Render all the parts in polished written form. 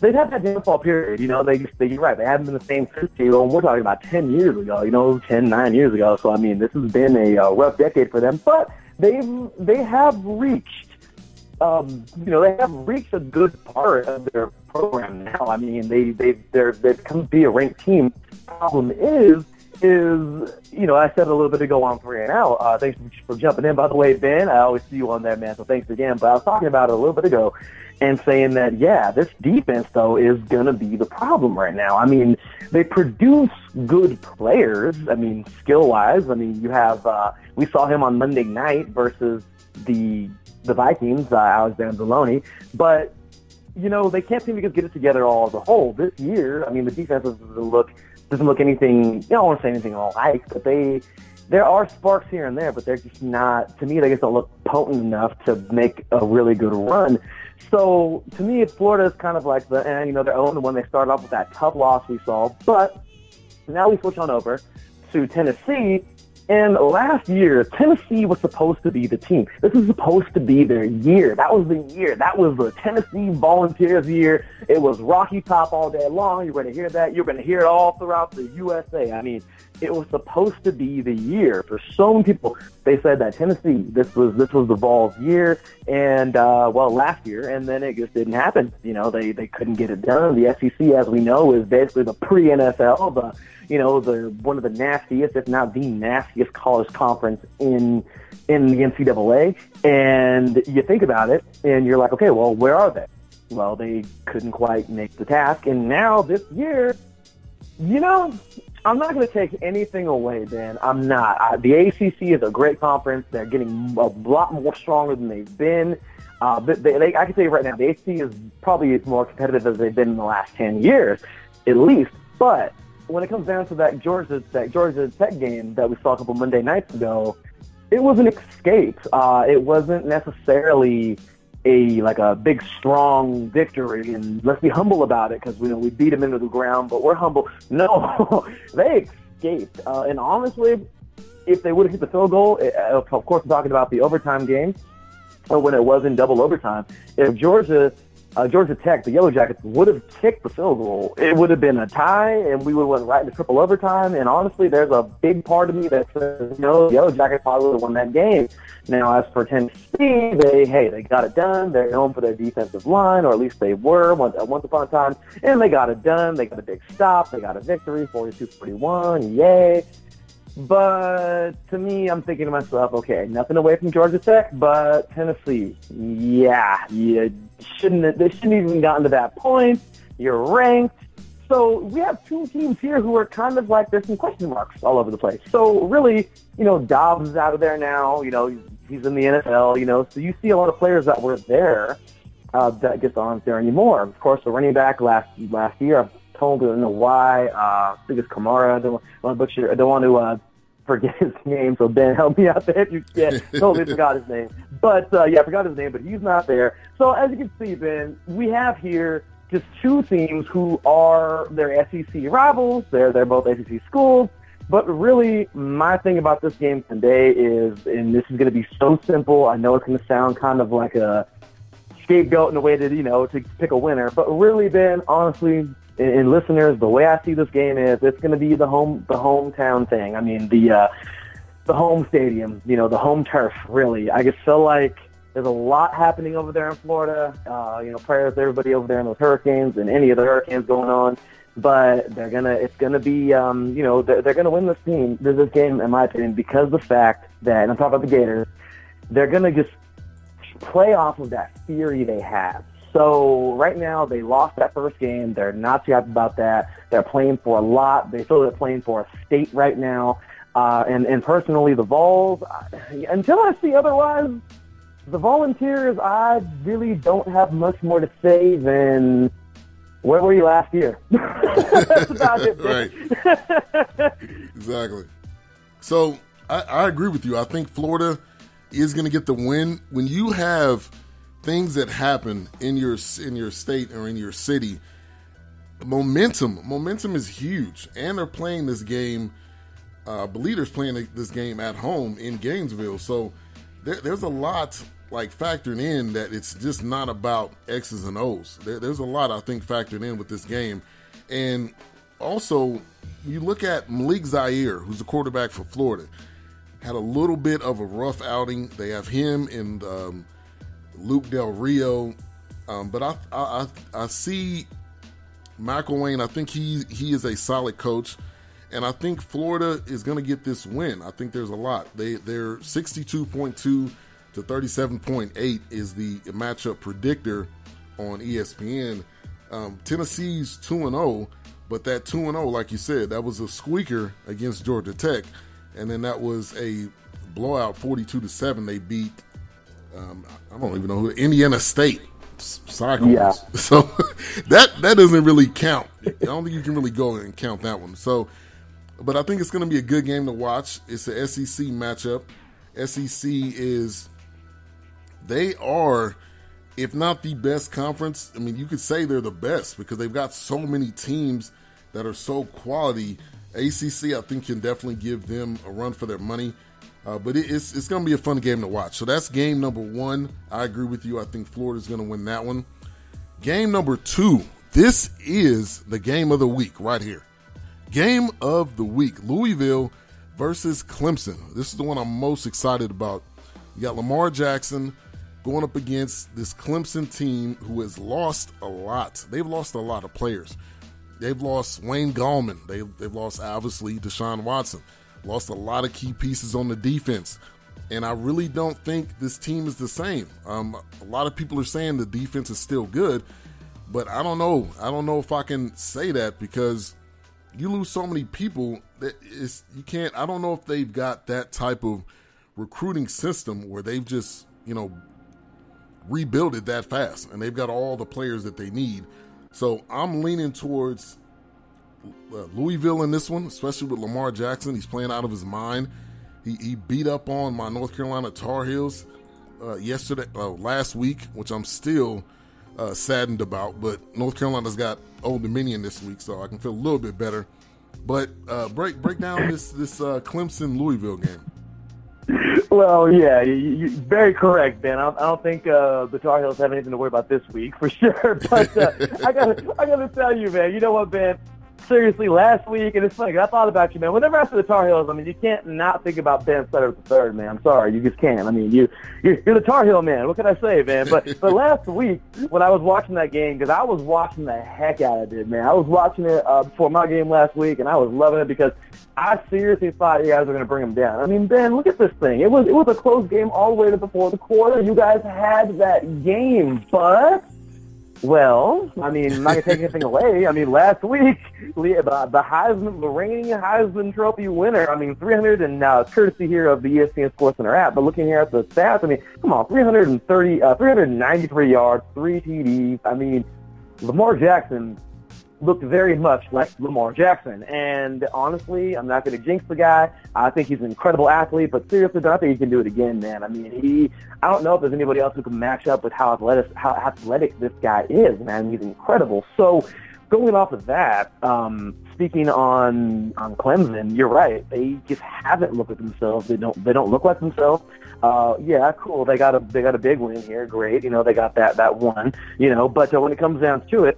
they've had that downfall period. You're right. They haven't been the same since, we're talking about 10 years ago, 9 years ago. So, I mean, this has been a rough decade for them. But they have reached, they have reached a good part of their program now. I mean, they've come to be a ranked team. Problem is, I said a little bit ago on 3 and Out. Thanks for jumping in. By the way, Ben, I always see you on there, man. So thanks again. But I was talking about it a little bit ago and saying that, this defense, though, is going to be the problem right now. I mean, they produce good players. I mean, skill-wise. I mean, you have we saw him on Monday night versus the Vikings, Alexander Deloney. But, they can't seem to get it together all as a whole. This year, I mean, the defense doesn't look anything, I don't want to say anything alike, but there are sparks here and there, but they're just not, to me, they just don't look potent enough to make a really good run. So, to me, Florida is kind of like they're 0-1 when they started off with that tough loss we saw, but now we switch on over to Tennessee, and last year, Tennessee was supposed to be the team. This is supposed to be their year. That was the year. That was the Tennessee Volunteers year. It was Rocky Top all day long. You're going to hear that. You're going to hear it all throughout the USA. I mean, it was supposed to be the year. For so many people, they said that Tennessee, this was the Vols' year, and, last year, and then it just didn't happen. They couldn't get it done. The SEC, as we know, is basically the pre-NFL, the one of the nastiest, if not the nastiest college conference in the NCAA. And you think about it, and you're like, okay, well, where are they? Well, they couldn't quite make the task. And now this year, I'm not going to take anything away, Ben. I'm not. The ACC is a great conference. They're getting a lot more stronger than they've been. I can tell you right now, the ACC is probably as more competitive as they've been in the last 10 years, at least. But when it comes down to that Georgia Tech game that we saw a couple Monday nights ago, it was an escape. It wasn't necessarily a big, strong victory, and let's be humble about it because we beat them into the ground, but we're humble. No, they escaped. And honestly, if they would have hit the field goal, of course, I'm talking about the overtime game, or when it was in double overtime, if Georgia Tech, the Yellow Jackets, would have kicked the field goal, it would have been a tie, and we would have went right into triple overtime. And honestly, there's a big part of me that says, the Yellow Jackets probably would have won that game. Now, as for Tennessee, they got it done. They're known for their defensive line, or at least they were once upon a time, and they got it done. They got a big stop. They got a victory, 42-41. Yay. But to me, I'm thinking to myself, okay, nothing away from Georgia Tech, but Tennessee, they shouldn't even gotten to that point. You're ranked. So we have two teams here who are kind of like, there's some question marks all over the place. So really, Dobbs is out of there now. He's in the NFL, so you see a lot of players that were there that just aren't there anymore. Of course, the running back last year, I don't know why. I think it's Kamara. I don't want to forget his name, so Ben, help me out there. Totally forgot his name. But, I forgot his name, but he's not there. So as you can see, Ben, we have here just two teams who are their SEC rivals. They're both SEC schools. But really, my thing about this game today is, and this is going to be so simple, I know it's going to sound kind of like a scapegoat in a way to pick a winner, but really, Ben, honestly, and listeners, the way I see this game is it's going to be the hometown thing. I mean, the home stadium, the home turf, really. I just feel like there's a lot happening over there in Florida. Prayers to everybody over there in those hurricanes and any of the hurricanes going on. But they're going to win this game, in my opinion, because of the fact that, and I'm talking about the Gators, they're going to just play off of that theory they have. So right now, they lost that first game. They're not too happy about that. They're playing for a lot. They feel they're playing for a state right now. And personally, the Vols, until I see otherwise, the Volunteers, I really don't have much more to say than, where were you last year? That's about it. Right. Exactly. So I agree with you. I think Florida is going to get the win. When you have things that happen in your state or in your city, momentum is huge. And they're playing this game, I believe they're playing this game at home in Gainesville. So there's a lot like factoring in that it's just not about X's and O's. There's a lot I think factored in with this game, and also you look at Malik Zaire, who's the quarterback for Florida, had a little bit of a rough outing. They have him and Luke Del Rio, but I see McElwain. I think he is a solid coach. And I think Florida is going to get this win. I think there's a lot. They're 62.2 to 37.8 is the matchup predictor on ESPN. Tennessee's 2-0, but that 2-0, like you said, that was a squeaker against Georgia Tech, and then that was a blowout 42-7. They beat I don't even know who, Indiana State Cyclones. Yeah. So that doesn't really count. I don't think you can really go and count that one. So. But I think it's going to be a good game to watch. It's an SEC matchup. SEC they are, if not the best conference, I mean, you could say they're the best because they've got so many teams that are so quality. ACC, I think, can definitely give them a run for their money. But it's going to be a fun game to watch. So that's game number 1. I agree with you. I think Florida's going to win that one. Game number 2. This is the game of the week right here. Game of the week, Louisville versus Clemson. This is the one I'm most excited about. You got Lamar Jackson going up against this Clemson team who has lost a lot. They've lost a lot of players. They've lost Wayne Gallman. They've lost, obviously, Deshaun Watson. Lost a lot of key pieces on the defense. And I really don't think this team is the same. A lot of people are saying the defense is still good, but I don't know. I don't know if I can say that because you lose so many people that you can't. I don't know if they've got that type of recruiting system where they've just, rebuilt it that fast and they've got all the players that they need. So I'm leaning towards Louisville in this one, especially with Lamar Jackson. He's playing out of his mind. He beat up on my North Carolina Tar Heels last week, which I'm still saddened about, but North Carolina's got Old Dominion this week, so I can feel a little bit better. But break down this Clemson Louisville game. Well, yeah, you're very correct, Ben. I don't think the Tar Heels have anything to worry about this week for sure. But I gotta tell you, man. You know what, Ben? Seriously, last week, and it's funny, I thought about you, man. Whenever I say the Tar Heels, I mean, you can't not think about Ben Sutter III, man. I'm sorry, you just can't. I mean, you're the Tar Heel man. What can I say, man? But last week, when I was watching that game, because I was watching the heck out of it, man. I was watching it before my game last week, and I was loving it because I seriously thought you guys were going to bring them down. I mean, Ben, look at this thing. It was a close game all the way to the fourth quarter. You guys had that game, but... Well, I mean, I'm not going to take anything away. I mean, last week, the reigning Heisman Trophy winner, I mean, 300, and now courtesy here of the ESPN Sports Center app, but looking here at the stats, I mean, come on, 393 yards, 3 TDs. I mean, Lamar Jackson looked very much like Lamar Jackson. And honestly, I'm not going to jinx the guy. I think he's an incredible athlete, but seriously, I think he can do it again, man. I mean, I don't know if there's anybody else who can match up with how athletic this guy is, man. He's incredible. So going off of that, speaking on Clemson, you're right. They just haven't looked at themselves. They don't look like themselves. Yeah, cool. They got a big win here. Great. They got that one, but when it comes down to it,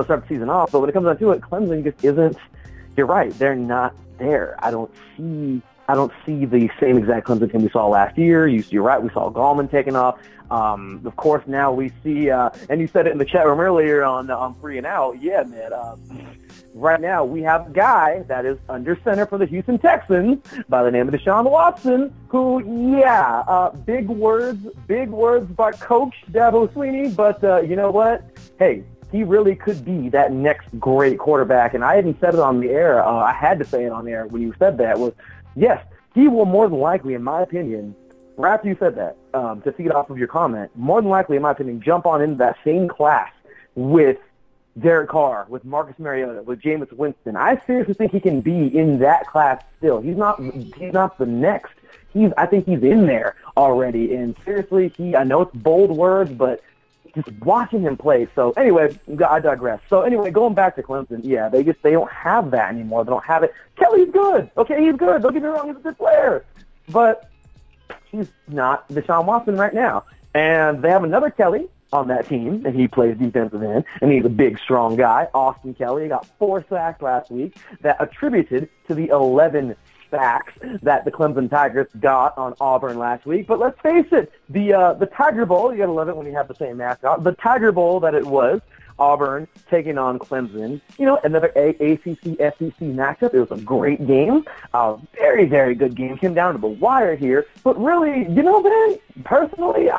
start the season off, but when it comes down to it, Clemson just isn't. You're right; they're not there. I don't see the same exact Clemson team we saw last year. You're right; we saw Gallman taking off. Of course, now we see, and you said it in the chat room earlier on Free and Out. Yeah, man. Right now, we have a guy that is under center for the Houston Texans by the name of Deshaun Watson, who, big words by Coach Dabo Swinney, but you know what? Hey, he really could be that next great quarterback. And I even said it on the air. I had to say it on the air when you said that was, yes, he will more than likely, in my opinion, right after you said that, to feed off of your comment, more than likely, in my opinion, jump on into that same class with Derek Carr, with Marcus Mariota, with Jameis Winston. I seriously think he can be in that class still. He's not the next. I think he's in there already. And seriously, I know it's bold words, but just watching him play. So anyway, I digress. So anyway, going back to Clemson, yeah, they don't have that anymore. They don't have it. Kelly's good. Okay, he's good. Don't get me wrong, he's a good player. But he's not Deshaun Watson right now. And they have another Kelly on that team, and he plays defensive end, and he's a big, strong guy. Austin Kelly. He got 4 sacks last week that attributed to the 11 sacks that the Clemson Tigers got on Auburn last week. But let's face it, the Tiger Bowl, you got to love it when you have the same mascot, the Tiger Bowl that it was, Auburn taking on Clemson, another ACC SEC matchup. It was a great game, very, very good game. Came down to the wire here. But really, man, personally,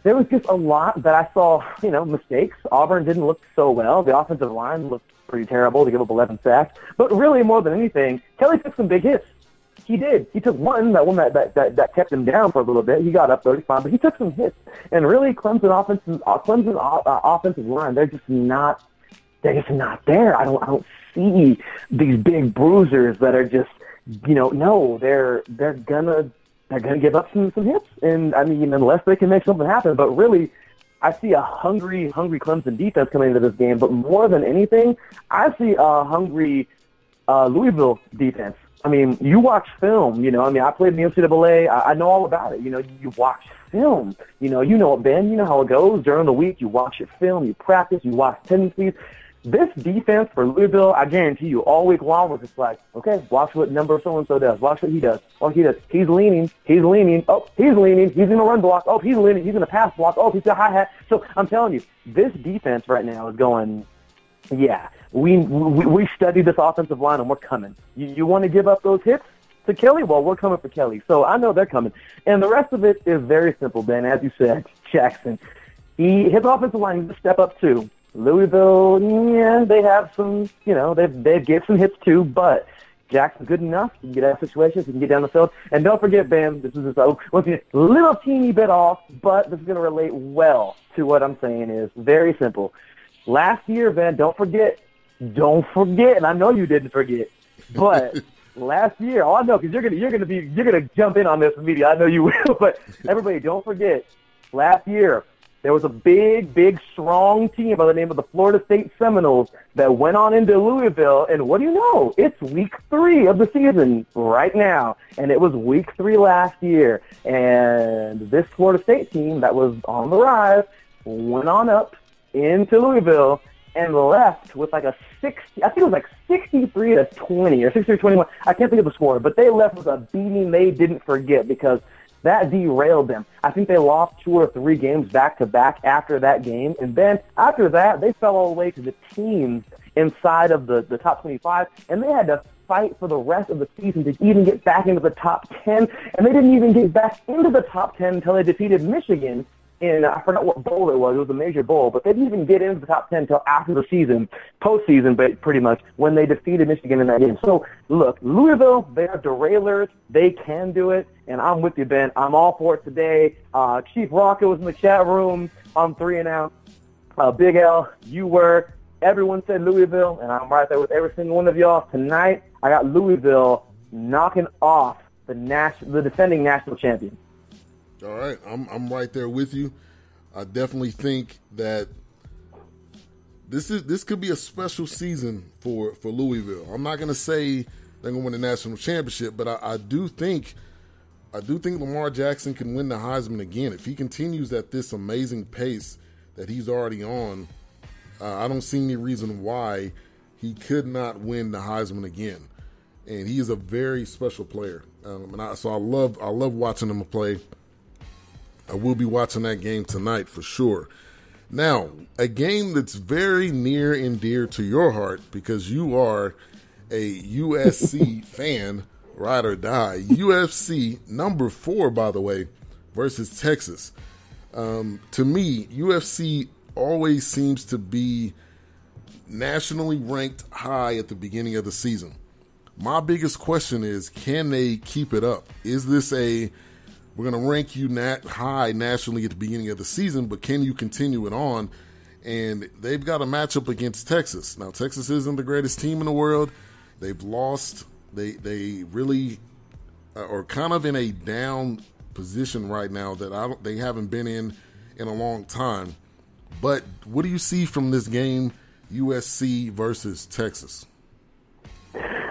there was just a lot that I saw, mistakes. Auburn didn't look so well. The offensive line looked pretty terrible to give up 11 sacks. But really, more than anything, Kelly took some big hits. He did. He took one that kept him down for a little bit. He got up 35, but he took some hits. And really, Clemson offensive line, they're just not there. I don't see these big bruisers that are just, no, they're gonna give up some hits. And I mean, unless they can make something happen. But really, I see a hungry Clemson defense coming into this game. But more than anything, I see a hungry Louisville defense. I mean, you watch film, I played in the NCAA. I know all about it. You watch film. You know it, Ben. You know how it goes. During the week, you watch your film, you practice, you watch tendencies. This defense for Louisville, I guarantee you, all week long was just like, okay, watch what number so-and-so does. Watch what he does. He's leaning. Oh, he's leaning. He's going to run block. Oh, he's leaning. He's going to pass block. Oh, he's got hi-hat. So I'm telling you, this defense right now is going, yeah, we studied this offensive line and we're coming. You want to give up those hits to Kelly? Well, we're coming for Kelly. So I know they're coming. And the rest of it is very simple, Ben. As you said, Jackson, his offensive line needs to step up too. Louisville, yeah, they have some, they've gave some hits too, but Jackson's good enough. You can get out of situations, you can get down the field. And don't forget, Ben, this is just a little teeny bit off, but this is going to relate well to what I'm saying is very simple. Last year, Ben, don't forget, and I know you didn't forget, but last year, I know because you're gonna jump in on this immediately. I know you will, but everybody, don't forget, last year there was a big, strong team by the name of the Florida State Seminoles that went on into Louisville, and what do you know? It's week 3 of the season right now, and it was week 3 last year, and this Florida State team that was on the rise went on up into Louisville and left with like a 60, I think it was like 63-20 or 63-21. I can't think of the score, but they left with a beating they didn't forget because that derailed them. I think they lost 2 or 3 games back-to-back after that game. And then after that, they fell all the way to the teams inside of the top 25, and they had to fight for the rest of the season to even get back into the top 10. And they didn't even get back into the top 10 until they defeated Michigan in, I forgot what bowl it was a major bowl, but they didn't even get into the top 10 until after the season, postseason, but pretty much, when they defeated Michigan in that game. So, look, Louisville, they're derailers. They can do it, and I'm with you, Ben. I'm all for it today. Chief Rocket was in the chat room on 3 and Out. Big L, you were. Everyone said Louisville, and I'm right there with every single one of y'all. Tonight, I got Louisville knocking off the defending national champion. All right, I'm right there with you. I definitely think that this could be a special season for Louisville. I'm not going to say they're going to win the national championship, but I do think Lamar Jackson can win the Heisman again if he continues at this amazing pace that he's already on. I don't see any reason why he could not win the Heisman again, and he is a very special player. So I love watching him play. I will be watching that game tonight for sure. Now, a game that's very near and dear to your heart because you are a USC fan, ride or die. UFC number 4, by the way, versus Texas. To me, UFC always seems to be nationally ranked high at the beginning of the season. My biggest question is, can they keep it up? Is this we're going to rank you high nationally at the beginning of the season, but can you continue it on? And they've got a matchup against Texas. Now, Texas isn't the greatest team in the world. They've lost. They really are kind of in a down position right now that they haven't been in a long time. But what do you see from this game, USC versus Texas?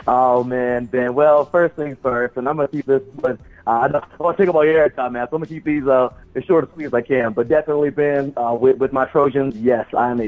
Oh, man, Ben. Well, first things first, and I'm going to keep this one I don't want to take up all your airtime, man. So I'm going to keep these as short and sweet as I can. But definitely, Ben, with my Trojans, yes, I am a